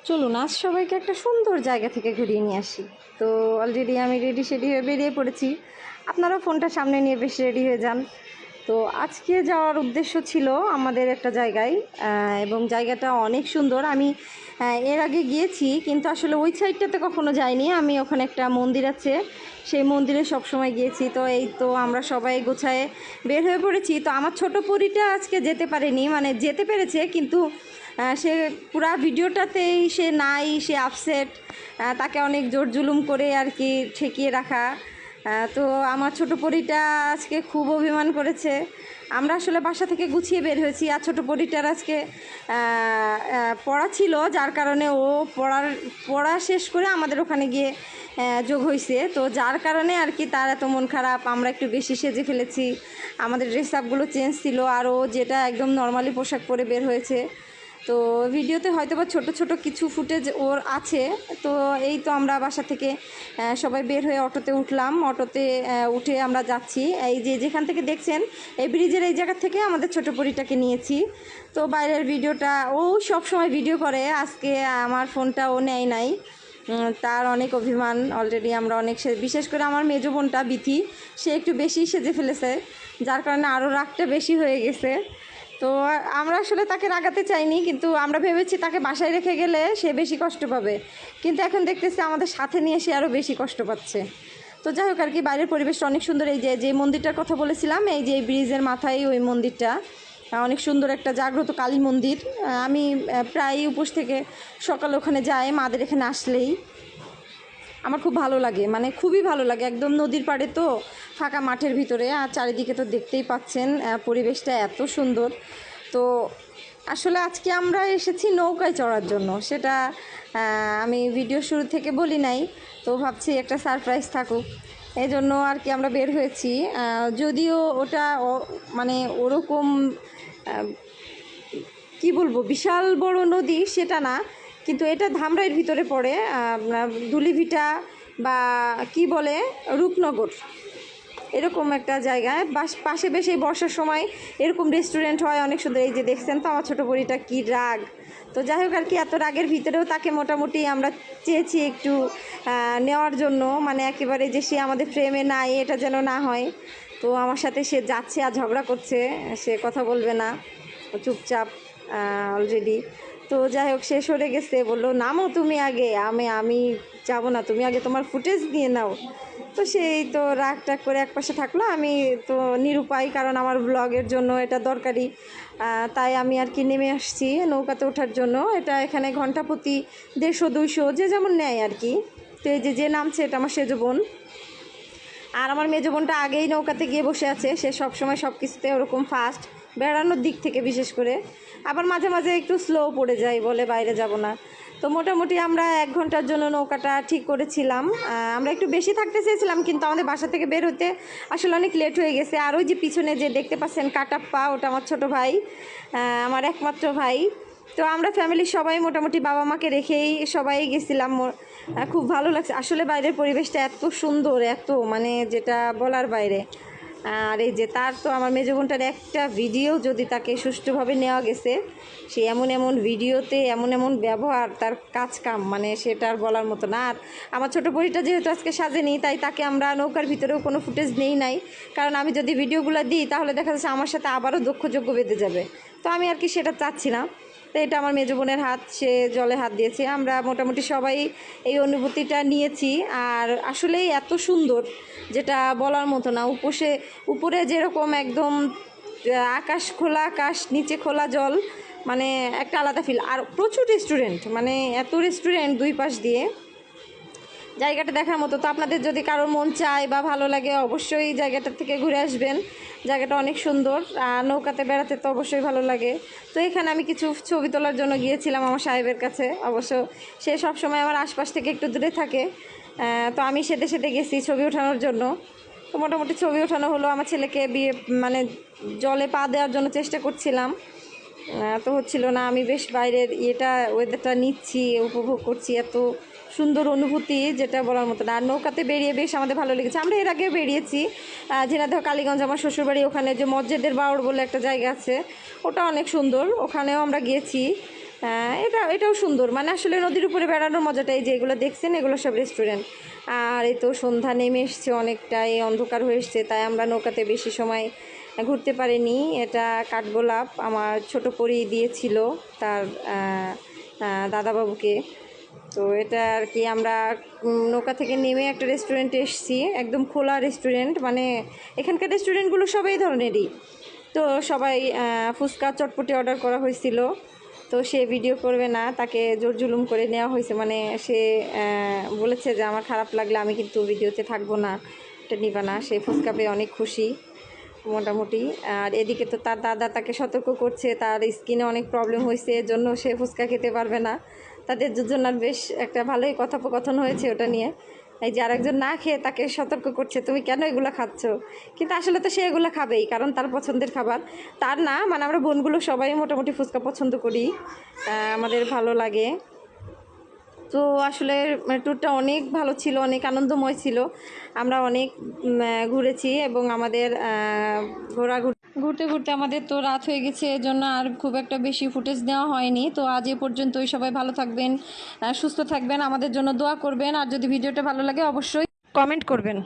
চলুন আজ সবাইকে একটা সুন্দর জায়গা থেকে ঘুরিয়ে নিয়ে আসি। তো অলরেডি আমি রেডি হয়ে বেরিয়ে পড়েছি। আপনারা ফোনটা সামনে নিয়ে বেশ রেডি হয়ে যান। তো আজকে যাওয়ার উদ্দেশ্য ছিল আমাদের একটা জায়গায়, এবং জায়গাটা অনেক সুন্দর। আমি এর আগে গিয়েছি, কিন্তু আসলে ওই সাইডটাতে কখনো যাইনি। আমি ওখানে একটা মন্দির আছে, সেই মন্দিরে সবসময় গিয়েছি। তো এই তো আমরা সবাই গোছায়ে বের হয়ে পড়েছি। তো আমার ছোট পরীটা আজকে যেতে পারেনি, মানে যেতে পেরেছে কিন্তু সে পুরা ভিডিওটাতেই সে নাই, সে আপসেট। তাকে অনেক জোর জুলুম করে আর কি ঠেকিয়ে রাখা। তো আমার ছোট পরীটা আজকে খুব অভিমান করেছে। আমরা আসলে বাসা থেকে গুছিয়ে বের হয়েছি, আর ছোটো পরীটার আজকে পড়া ছিল, যার কারণে ও পড়া শেষ করে আমাদের ওখানে গিয়ে যোগ হয়েছে। তো যার কারণে আর কি তার এত মন খারাপ। আমরা একটু বেশি সেজে ফেলেছি, আমাদের ড্রেস আপগুলো চেঞ্জ ছিল, আর ও যেটা একদম নর্মালি পোশাক পরে বের হয়েছে। তো ভিডিওতে হয়তো বা ছোটো ছোটো কিছু ফুটেজ ওর আছে। তো এই তো আমরা বাসা থেকে সবাই বের হয়ে অটোতে উঠলাম। অটোতে উঠে আমরা যাচ্ছি, এই যে যেখান থেকে দেখছেন এই ব্রিজের এই জায়গা থেকে আমাদের ছোটো পরীটাকে নিয়েছি। তো বাইরের ভিডিওটা ও সব সময় ভিডিও করে, আজকে আমার ফোনটা ও নেয় নাই। তার অনেক অভিমান। অলরেডি আমরা অনেক বিশেষ করে আমার মেজো বোনটা বিথি, সে একটু বেশি সেজে ফেলেছে, যার কারণে আরও রাগটা বেশি হয়ে গেছে। তো আমরা আসলে তাকে রাগাতে চাইনি, কিন্তু আমরা ভেবেছি তাকে বাসায় রেখে গেলে সে বেশি কষ্ট পাবে, কিন্তু এখন দেখতেছি আমাদের সাথে নিয়ে সে আরও বেশি কষ্ট পাচ্ছে। তো যাই হোক আর কি, বাইরের পরিবেশটা অনেক সুন্দর। এই যে মন্দিরটার কথা বলেছিলাম, এই যে ব্রিজের মাথায় ওই মন্দিরটা অনেক সুন্দর, একটা জাগ্রত কালী মন্দির। আমি প্রায় উপোস থেকে সকালে ওখানে যাই, মাদের এখানে আসলেই আমার খুব ভালো লাগে, মানে খুবই ভালো লাগে। একদম নদীর পাড়ে, তো ফাঁকা মাঠের ভিতরে, আর চারিদিকে তো দেখতেই পাচ্ছেন পরিবেশটা এত সুন্দর। তো আসলে আজকে আমরা এসেছি নৌকায় চড়ার জন্য, সেটা আমি ভিডিও শুরু থেকে বলি নাই, তো ভাবছি একটা সারপ্রাইজ থাকুক, এই জন্য আর কি আমরা বের হয়েছি। যদিও ওটা মানে ওরকম কি বলবো, বিশাল বড় নদী সেটা না, কিন্তু এটা ধামরাইয়ের ভিতরে পড়ে, ধুলিভিটা বা কি বলে রূপনগর, এরকম একটা জায়গায় পাশে বেশ এই বর্ষার সময় এরকম রেস্টুরেন্ট হয় অনেক সুন্দর। এই যে দেখছেন তো আমার ছোটো পরীটা কী রাগ। তো যাই হোক আর কি, এত রাগের ভিতরেও তাকে মোটামুটি আমরা চেয়েছি একটু নেওয়ার জন্য, মানে একেবারে যে সে আমাদের ফ্রেমে নাই এটা যেন না হয়। তো আমার সাথে সে যাচ্ছে আর ঝগড়া করছে, সে কথা বলবে না, চুপচাপ অলরেডি। তো যাই হোক, সে সরে গেছে, বললো নামো তুমি আগে, আমি যাবো না, তুমি আগে তোমার ফুটেজ নিয়ে নাও। তো সেই তো রাগ টাগ করে একপাশে থাকলো। আমি তো নিরুপায়, কারণ আমার ব্লগের জন্য এটা দরকারি, তাই আমি আর কি নেমে আসছি নৌকাতে ওঠার জন্য। এটা এখানে ঘন্টা প্রতি 150-200 যে যেমন নেয় আর কি। তো এই যে নামছে এটা আমার সেজো বোন, আর আমার মেজো বোনটা আগেই নৌকাতে গিয়ে বসে আছে। সে সবসময় সব কিছুতে ওরকম ফাস্ট, বেড়ানোর দিক থেকে বিশেষ করে, আবার মাঝে মাঝে একটু স্লো পড়ে যায়, বলে বাইরে যাব না। তো মোটামুটি আমরা 1 ঘন্টার জন্য নৌকাটা ঠিক করেছিলাম। আমরা একটু বেশি থাকতে চেয়েছিলাম, কিন্তু আমাদের বাসা থেকে বের হতে আসলে অনেক লেট হয়ে গেছে। আর ওই যে পিছনে যে দেখতে পাচ্ছেন কাটাপ্পা, ওটা আমার ছোটো ভাই, আমার একমাত্র ভাই। তো আমরা ফ্যামিলির সবাই মোটামুটি বাবা মাকে রেখেই সবাই গেছিলাম। খুব ভালো লাগছে আসলে, বাইরের পরিবেশটা এত সুন্দর, এত মানে যেটা বলার বাইরে। আর এই যে তার তো আমার মেজো বোনটার একটা ভিডিও যদি তাকে সুষ্ঠুভাবে নেওয়া গেছে, সে এমন এমন ভিডিওতে এমন এমন ব্যবহার, তার কাজ কাম, মানে সেটা আর বলার মতো না। আর আমার ছোটো পরীটা যেহেতু আজকে সাজেনি, তাই তাকে আমরা নৌকার ভিতরেও কোনো ফুটেজ নেই নাই, কারণ আমি যদি ভিডিওগুলো দিই তাহলে দেখা যাচ্ছে আমার সাথে আবারও দক্ষযোগ্য বেঁধে যাবে। তো আমি আর কি সেটা চাচ্ছি না। তো এটা আমার মেজো বোনের হাত, সে জলে হাত দিয়েছে। আমরা মোটামুটি সবাই এই অনুভূতিটা নিয়েছি। আর আসলেই এত সুন্দর, যেটা বলার মতো না। উপরে যেরকম একদম আকাশ, খোলা আকাশ, নিচে খোলা জল, মানে একটা আলাদা ফিল। আর প্রচুর রেস্টুরেন্ট, মানে এত রেস্টুরেন্ট দুই পাশ দিয়ে, জায়গাটা দেখার মতো। তো আপনাদের যদি কারোর মন চায় বা ভালো লাগে, অবশ্যই জায়গাটা থেকে ঘুরে আসবেন। জায়গাটা অনেক সুন্দর, আর নৌকাতে বেড়াতে তো অবশ্যই ভালো লাগে। তো এখানে আমি কিছু ছবি তোলার জন্য গিয়েছিলাম আমার সাহেবের কাছে। অবশ্য সে সবসময় আমার আশপাশ থেকে একটু দূরে থাকে, তো আমি সেদে সেদে গেছি ছবি ওঠানোর জন্য। তো মোটামুটি ছবি ওঠানো হলো। আমার ছেলেকে মানে জলে পা দেওয়ার জন্য চেষ্টা করছিলাম, তো হচ্ছিল না। আমি বেশ বাইরের ওয়েদারটা নিচ্ছি, উপভোগ করছি। এত সুন্দর অনুভূতি, যেটা বলার মতো না। আর নৌকাতে বেরিয়ে বেশ আমাদের ভালো লেগেছে। আমরা এর আগেও বেরিয়েছি ঝিনাইদহ কালীগঞ্জ, আমার শ্বশুরবাড়ি, ওখানে যে মসজিদের বাউড় বলে একটা জায়গা আছে, ওটা অনেক সুন্দর, ওখানেও আমরা গিয়েছি। এটাও সুন্দর, মানে আসলে নদীর উপরে বেড়ানোর মজাটাই, যে এগুলো দেখছেন এগুলো সব রেস্টুরেন্ট। আর এই তো সন্ধ্যা নেমে এসছে, অনেকটাই অন্ধকার হয়ে এসছে, তাই আমরা নৌকাতে বেশি সময় ঘুরতে পারিনি। এটা কাঠগোলাপ আমার ছোট পরি দিয়েছিল তার দাদাবাবুকে। তো এটা আর কি আমরা নৌকা থেকে নেমে একটা রেস্টুরেন্টে এসেছি, একদম খোলা রেস্টুরেন্ট, মানে এখানকার রেস্টুরেন্টগুলো সব এই ধরনেরই। তো সবাই ফুচকা চটপটি অর্ডার করা হয়েছিল, তো সে ভিডিও করবে না, তাকে জোর জুলুম করে নেওয়া হয়েছে, মানে সে বলেছে যে আমার খারাপ লাগলে আমি কিন্তু ভিডিওতে থাকবো না, এটা নিবা না। সে ফুচকা পেয়ে অনেক খুশি মোটামুটি। আর এদিকে তো তার দাদা তাকে সতর্ক করছে, তার স্কিনে অনেক প্রবলেম হয়েছে, এর জন্য সে ফুচকা খেতে পারবে না। তাদের দুজনের বেশ একটা ভালোই কথোপকথন হয়েছে ওটা নিয়ে। এই যে আরেকজন না খেয়ে তাকে সতর্ক করছে, তুমি কেন এগুলো খাচ্ছ, কিন্তু আসলে তো সে এগুলো খাবেই, কারণ তার পছন্দের খাবার। তার না, মানে আমরা বোনগুলো সবাই মোটামুটি ফুচকা পছন্দ করি, আমাদের ভালো লাগে। তো আসলে ট্যুরটা অনেক ভালো ছিল, অনেক আনন্দময় ছিল, আমরা অনেক ঘুরেছি এবং আমাদের ঘুরতে ঘুরতে আমাদের তো রাত হয়ে গেছে, এজন্য আর খুব একটা বেশি ফুটেজ নেওয়া হয়নি। তো আজ এ পর্যন্তই, সবাই ভালো থাকবেন, সুস্থ থাকবেন, আমাদের জন্য দোয়া করবেন, আর যদি ভিডিওটা ভালো লাগে অবশ্যই কমেন্ট করবেন।